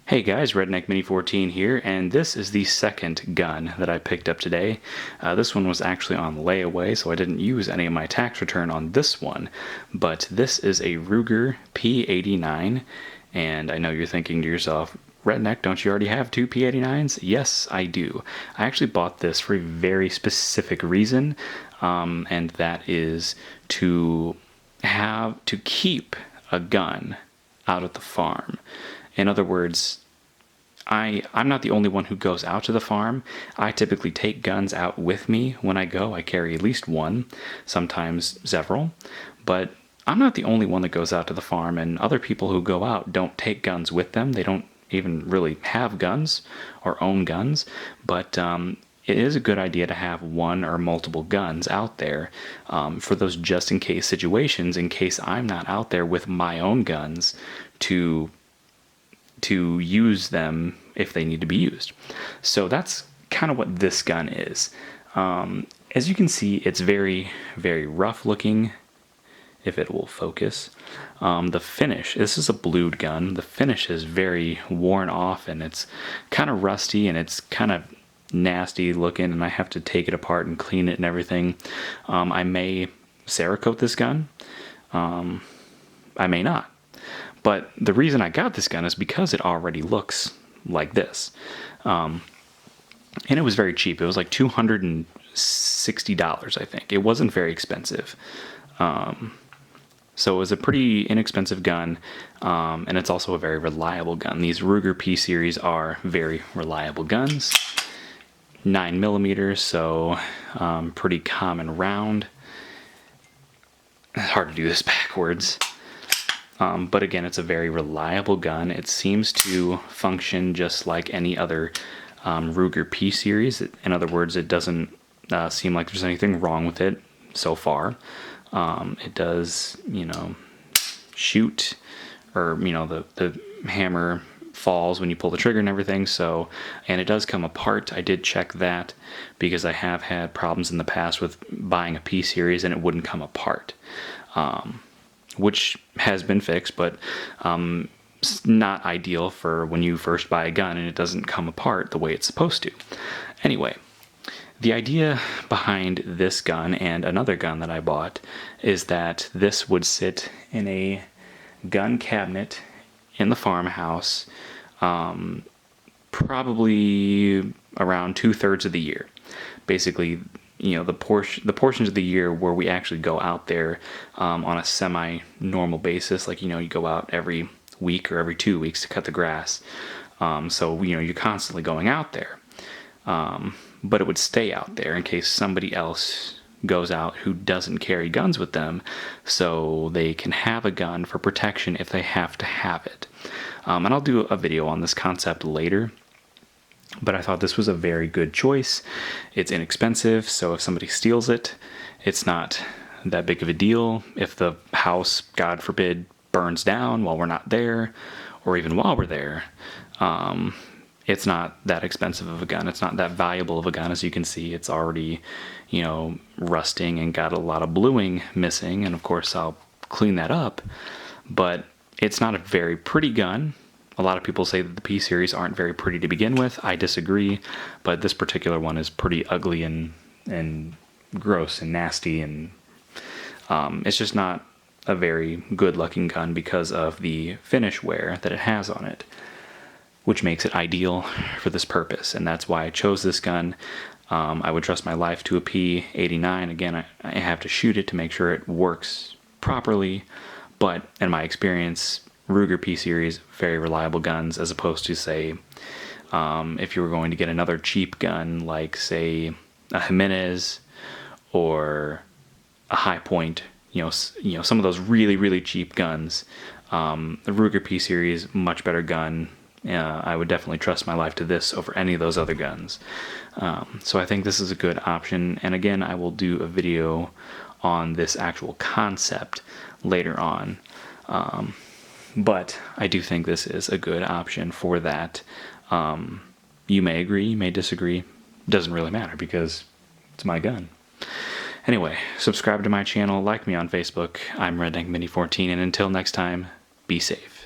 Hey guys, Redneck Mini 14 here, and this is the second gun that I picked up today. This one was actually on layaway, so I didn't use any of my tax return on this one, but this is a Ruger P89, and I know you're thinking to yourself, Redneck, don't you already have two P89s? Yes, I do. I actually bought this for a very specific reason, and that is to keep a gun out at the farm. In other words, I'm not the only one who goes out to the farm. I typically take guns out with me when I go. I carry at least one, sometimes several. But I'm not the only one that goes out to the farm, and other people who go out don't take guns with them. They don't even really have guns or own guns. But it is a good idea to have one or multiple guns out there for those just in case situations, in case I'm not out there with my own guns to use them if they need to be used. So that's kind of what this gun is. As you can see, it's very, very rough looking, if it will focus. The finish, this is a blued gun. The finish is very worn off, and it's kind of rusty, and it's kind of nasty looking, and I have to take it apart and clean it and everything. I may Cerakote this gun. I may not. But the reason I got this gun is because it already looks like this. And it was very cheap. It was like $260, I think. It wasn't very expensive. So it was a pretty inexpensive gun, and it's also a very reliable gun. These Ruger P series are very reliable guns. 9mm, so pretty common round. It's hard to do this backwards. But again, it's a very reliable gun. It seems to function just like any other Ruger P series. In other words, it doesn't seem like there's anything wrong with it so far. It does, shoot, or, the hammer falls when you pull the trigger and everything. So, and it does come apart. I did check that because I have had problems in the past with buying a P series and it wouldn't come apart. Which has been fixed, but it's not ideal for when you first buy a gun and it doesn't come apart the way it's supposed to. Anyway, the idea behind this gun and another gun that I bought is that this would sit in a gun cabinet in the farmhouse probably around 2/3 of the year. Basically, the portions of the year where we actually go out there on a semi-normal basis, like, you go out every week or every 2 weeks to cut the grass. So, you're constantly going out there. But it would stay out there in case somebody else goes out who doesn't carry guns with them, so they can have a gun for protection if they have to have it. And I'll do a video on this concept later. But I thought this was a very good choice. It's inexpensive, so if somebody steals it, it's not that big of a deal. If the house, God forbid, burns down while we're not there, or even while we're there, it's not that expensive of a gun. It's not that valuable of a gun. As you can see, it's already, rusting and got a lot of bluing missing, and of course I'll clean that up. But it's not a very pretty gun. A lot of people say that the P series aren't very pretty to begin with. I disagree, but this particular one is pretty ugly and gross and nasty, and it's just not a very good looking gun because of the finish wear that it has on it, which makes it ideal for this purpose, and that's why I chose this gun. I would trust my life to a P89. Again, I have to shoot it to make sure it works properly, but in my experience, Ruger P series, very reliable guns, as opposed to, say, if you were going to get another cheap gun like, say, a Jimenez or a High Point, some of those really, really cheap guns. The Ruger P series, much better gun. I would definitely trust my life to this over any of those other guns. So I think this is a good option. And again, I will do a video on this actual concept later on. But I do think this is a good option for that. You may agree, you may disagree. Doesn't really matter because it's my gun. Anyway, subscribe to my channel, like me on Facebook. I'm Redneck Mini 14, and until next time, be safe.